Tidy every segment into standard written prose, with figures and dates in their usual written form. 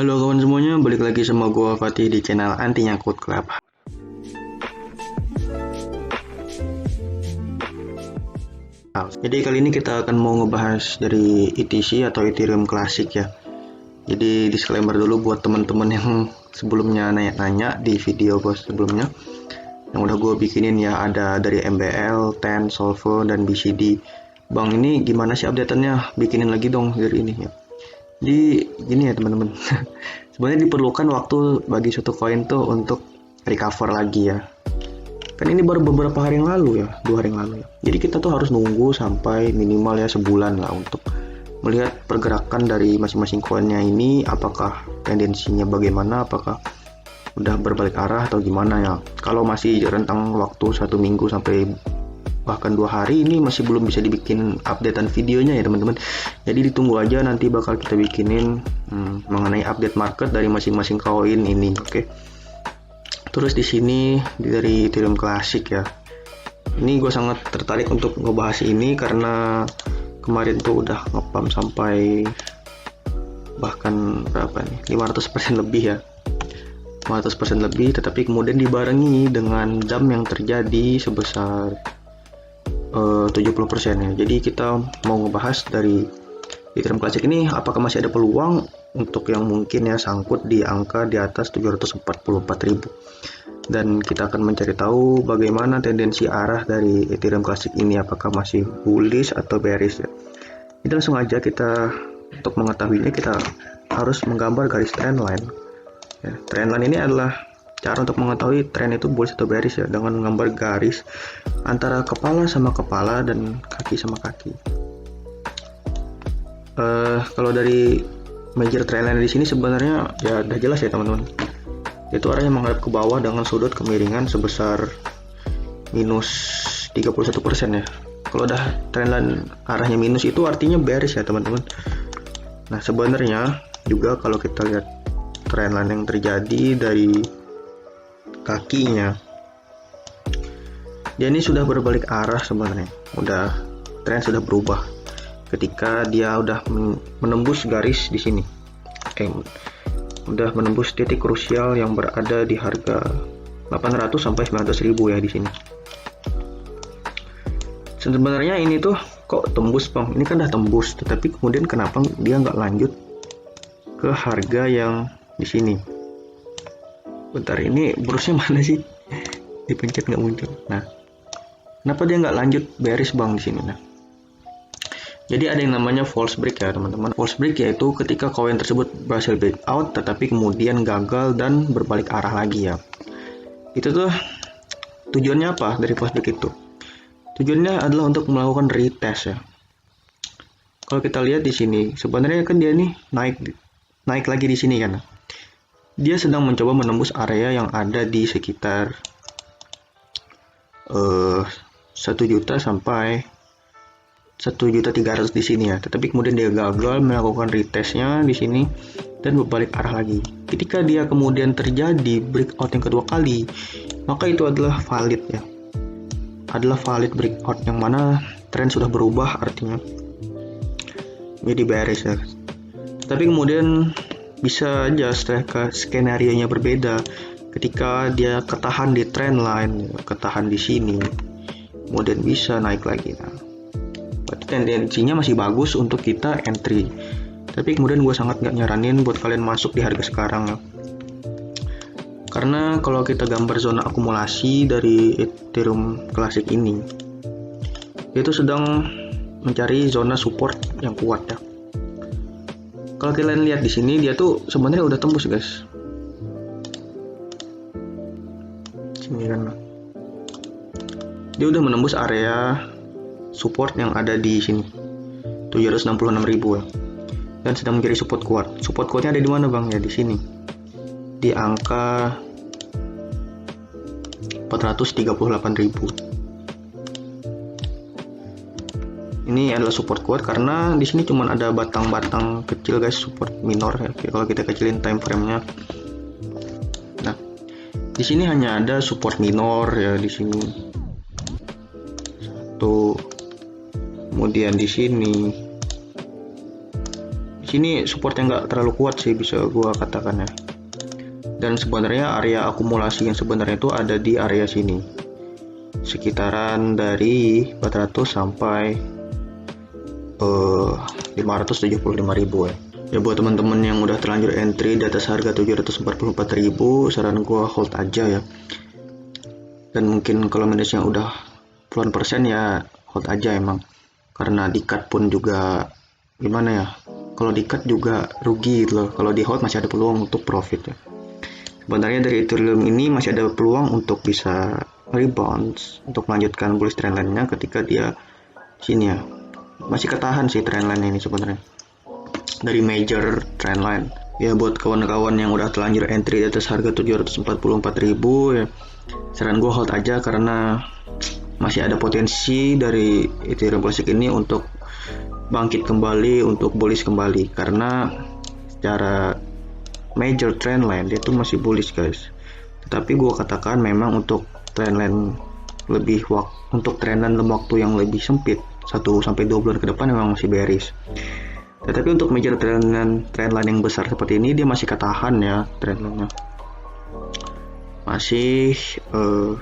Halo kawan semuanya, balik lagi sama gua Fatih di channel Anti Nyangkut Club. Jadi kali ini kita akan mau ngebahas dari ETC atau Ethereum Classic ya. Jadi disclaimer dulu buat teman-teman yang sebelumnya nanya-nanya di video gua sebelumnya. Yang udah gua bikinin ya, ada dari MBL, TEN, Solvo, dan BCD. Bang, ini gimana sih update-nya? Bikinin lagi dong dari ini ya. Jadi gini ya teman-teman. Sebenarnya diperlukan waktu bagi suatu koin tuh untuk recover lagi ya. Kan ini baru beberapa hari yang lalu ya, 2 hari yang lalu ya. Jadi kita tuh harus nunggu sampai minimal ya sebulan lah untuk melihat pergerakan dari masing-masing koinnya ini, apakah tendensinya bagaimana, apakah udah berbalik arah atau gimana ya. Kalau masih rentang waktu 1 minggu sampai bahkan 2 hari, ini masih belum bisa dibikin updatean videonya ya teman-teman. Jadi ditunggu aja, nanti bakal kita bikinin mengenai update market dari masing-masing koin ini, oke. Terus di sini dari Ethereum Classic ya. Ini gue sangat tertarik untuk ngebahas ini karena kemarin tuh udah ngepam sampai bahkan berapa nih, 500% lebih ya. 500% lebih, tetapi kemudian dibarengi dengan jam yang terjadi sebesar 70% ya. Jadi kita mau ngebahas dari Ethereum Classic ini, apakah masih ada peluang untuk yang mungkin ya sangkut di angka di atas 744.000. Dan kita akan mencari tahu bagaimana tendensi arah dari Ethereum Classic ini, apakah masih bullish atau bearish ya. Jadi langsung aja kita, untuk mengetahuinya kita harus menggambar garis trendline ya. Trendline ini adalah cara untuk mengetahui tren itu bullish atau bearish ya, dengan menggambar garis antara kepala sama kepala dan kaki sama kaki. Kalau dari major trendline di sini sebenarnya ya udah jelas ya teman-teman. Itu arahnya menghadap ke bawah dengan sudut kemiringan sebesar minus 31% ya. Kalau udah trendline arahnya minus itu artinya bearish ya teman-teman. Nah sebenarnya juga kalau kita lihat trendline yang terjadi dari kakinya, dia ini sudah berbalik arah sebenarnya. Tren sudah berubah ketika dia udah menembus garis di sini. Udah menembus titik krusial yang berada di harga 800 sampai 900.000 ya di sini. Sebenarnya ini tuh kok tembus bang? Ini kan udah tembus, tetapi kemudian kenapa dia nggak lanjut ke harga yang di sini? Bentar, ini brosnya mana sih? Dipencet nggak muncul. Nah, kenapa dia nggak lanjut bearish bang di sini? Nah, jadi ada yang namanya false break ya teman-teman. False break yaitu ketika koin tersebut berhasil breakout tetapi kemudian gagal dan berbalik arah lagi ya. Itu tuh tujuannya apa dari false break itu? Tujuannya adalah untuk melakukan retest ya. Kalau kita lihat di sini, sebenarnya kan dia nih naik lagi di sini kan. Dia sedang mencoba menembus area yang ada di sekitar 1 juta sampai 1.300.000 di sini ya. Tetapi kemudian dia gagal melakukan retestnya di sini dan berbalik arah lagi. Ketika dia kemudian terjadi breakout yang kedua kali, maka itu adalah valid ya. Adalah valid breakout yang mana tren sudah berubah, artinya jadi bearish ya. Tapi kemudian bisa aja skenario-nya berbeda ketika dia ketahan di trendline, ketahan di sini, kemudian bisa naik lagi. Nah, berarti tendensinya masih bagus untuk kita entry. Tapi kemudian gue sangat nggak nyaranin buat kalian masuk di harga sekarang ya. Karena kalau kita gambar zona akumulasi dari Ethereum Classic ini, itu sedang mencari zona support yang kuat ya. Kalau kalian lihat di sini, dia tuh sebenarnya udah tembus guys. Sini kan, dia udah menembus area support yang ada di sini 766.000 ya, dan sedang mencari support kuat. Support kuatnya ada di mana bang? Ya di sini, di angka 438.000. Ini adalah support kuat karena di sini cuma ada batang-batang kecil guys, support minor ya. Kalau kita kecilin time frame-nya. Nah, di sini hanya ada support minor ya di sini. Satu. Kemudian di sini sini supportnya nggak terlalu kuat sih, bisa gua katakan ya. Dan sebenarnya area akumulasi yang sebenarnya itu ada di area sini, sekitaran dari 400 sampai 575.000 ya. Ya buat teman-teman yang udah terlanjur entry di atas harga 744.000, saran gua hold aja ya. Dan mungkin kalau minusnya udah puluhan persen ya hold aja emang, karena di cut pun juga gimana ya, kalau di cut juga rugi gitu loh. Kalau di hold masih ada peluang untuk profit ya. Sebenarnya dari Ethereum ini masih ada peluang untuk bisa rebound untuk melanjutkan bullish trendline-nya ketika dia sini ya. Masih ketahan sih trendline ini sebenarnya dari major trendline. Ya buat kawan-kawan yang udah telanjur entry di atas harga 744.000 ya, saran gue hold aja karena masih ada potensi dari Ethereum Classic ini untuk bangkit kembali, untuk bullish kembali, karena secara major trendline dia tuh masih bullish guys. Tetapi gue katakan memang untuk trendline untuk trendline dalam waktu yang lebih sempit 1-2 bulan ke depan memang masih bearish. Tetapi untuk major trendline yang besar seperti ini dia masih ketahan ya, trendline-nya masih 14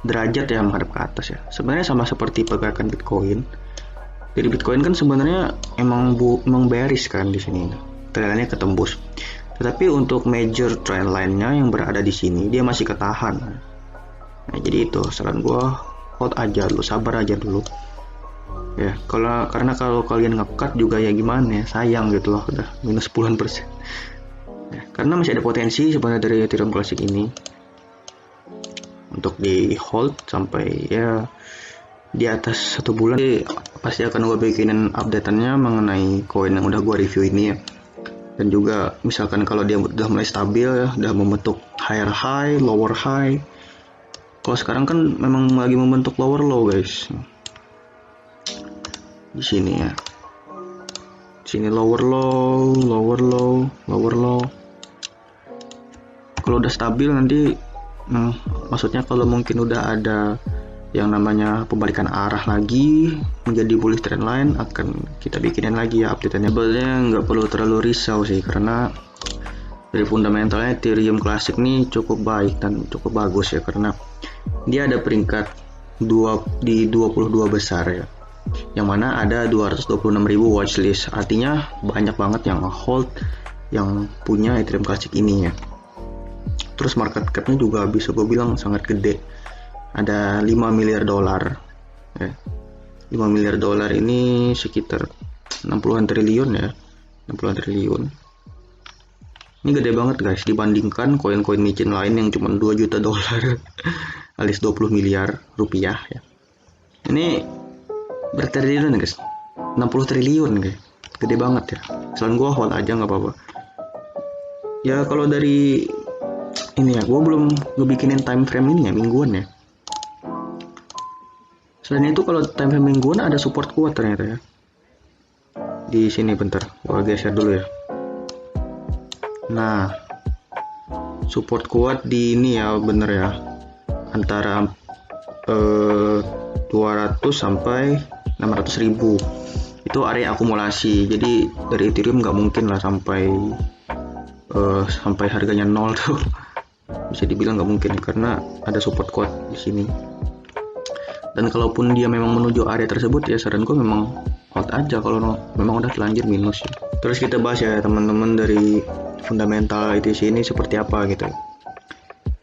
derajat ya menghadap ke atas ya. Sebenarnya sama seperti pergerakan Bitcoin. Jadi Bitcoin kan sebenarnya emang bearish kan di sini, trendline-nya ketembus. Tetapi untuk major trendline-nya yang berada di sini dia masih ketahan. Nah, jadi itu saran gua hold aja dulu, sabar aja dulu. Ya, karena kalau kalian nge-cut juga ya gimana ya, sayang gitu loh, udah minus puluhan persen. Ya, karena masih ada potensi sebenarnya dari Ethereum Classic ini untuk di hold sampai ya di atas 1 bulan. Jadi, pasti akan gue bikinin updateannya mengenai koin yang udah gue review ini ya. Dan juga misalkan kalau dia udah mulai stabil ya, udah membentuk higher high, lower high. Kalau sekarang kan memang lagi membentuk lower low guys. Di sini ya. Di sini lower low, lower low, lower low. Kalau udah stabil nanti maksudnya kalau mungkin udah ada yang namanya pembalikan arah lagi menjadi bullish trendline, akan kita bikinin lagi ya update-nya. Sebenarnya nggak perlu terlalu risau sih, karena dari fundamentalnya Ethereum Classic nih cukup baik dan cukup bagus ya, karena dia ada peringkat di 22 besar ya, yang mana ada 226.000 watchlist, artinya banyak banget yang hold yang punya Ethereum Classic ini ya. Terus market cap-nya juga bisa gue bilang sangat gede, ada 5 miliar dolar ya. 5 miliar dolar ini sekitar 60-an triliun ya, 60-an triliun. Ini gede banget guys dibandingkan koin-koin micin lain yang cuma 2 juta dolar alias 20 miliar rupiah ya. Ini bertriliun guys, 60 triliun guys, gede banget ya. Selain gua hold aja nggak apa-apa ya. Kalau dari ini ya, gue belum ngebikinin time frame ini ya, mingguan ya. Selain itu kalau time frame mingguan ada support kuat ternyata ya. Di sini bentar, gue geser dulu ya. Nah, support kuat di ini ya, bener ya, antara 200 sampai 600.000 itu area akumulasi. Jadi dari Ethereum nggak mungkin lah sampai harganya 0 tuh. Bisa dibilang nggak mungkin, karena ada support kuat di sini. Dan kalaupun dia memang menuju area tersebut ya, saran gue memang hold aja kalau memang udah telanjur minus ya. Terus kita bahas ya teman-teman dari fundamental ETC ini seperti apa gitu.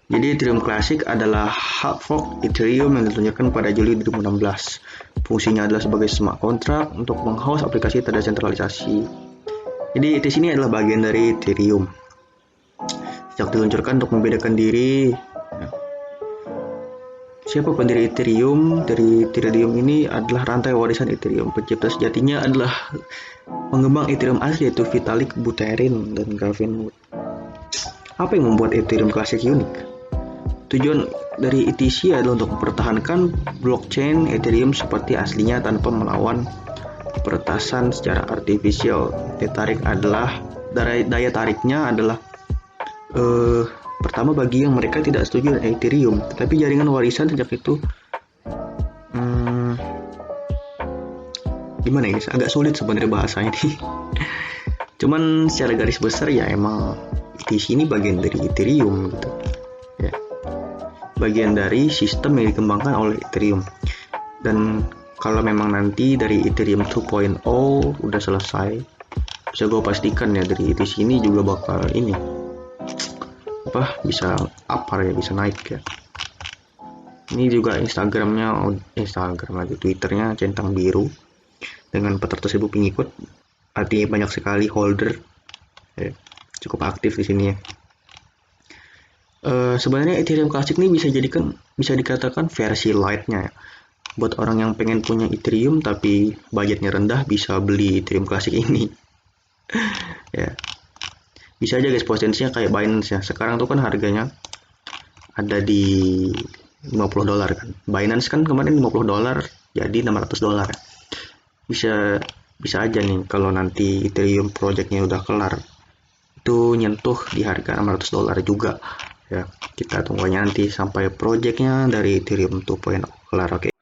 Jadi Ethereum Classic adalah hard fork Ethereum yang diluncurkan pada Juli 2016. Fungsinya adalah sebagai smart contract untuk menghost aplikasi terdesentralisasi. Jadi ETC ini adalah bagian dari Ethereum. Sejak diluncurkan untuk membedakan diri siapa pendiri Ethereum. Dari Ethereum ini adalah rantai warisan Ethereum. Pencipta sejatinya adalah pengembang Ethereum asli, yaitu Vitalik Buterin dan Gavin Wood. Apa yang membuat Ethereum Classic unik? Tujuan dari ETC adalah untuk mempertahankan blockchain Ethereum seperti aslinya tanpa melawan peretasan secara artifisial. Daya tariknya adalah pertama bagi yang mereka tidak setuju dengan Ethereum, tetapi jaringan warisan sejak itu gimana ya guys, agak sulit sebenarnya bahasanya nih. Cuman secara garis besar ya emang ETC ini bagian dari Ethereum gitu ya, bagian dari sistem yang dikembangkan oleh Ethereum. Dan kalau memang nanti dari Ethereum 2.0 udah selesai, bisa gue pastikan ya dari ETC ini juga bakal ini bisa upar ya, bisa naik ya. Ini juga Instagram lagi, Twitternya centang biru dengan 400.000 pengikut, artinya banyak sekali holder ya, cukup aktif di sini ya. Sebenarnya Ethereum Classic ini bisa dikatakan versi light-nya ya. Buat orang yang pengen punya Ethereum tapi budgetnya rendah, bisa beli Ethereum Classic ini. Ya. Bisa aja guys, potensinya kayak Binance ya. Sekarang tuh kan harganya ada di $50 kan. Binance kan kemarin $50 jadi $600. Bisa aja nih kalau nanti Ethereum projectnya udah kelar, itu nyentuh di harga $600 juga ya. Kita tunggu nanti sampai projectnya dari Ethereum 2.0 kelar. Oke.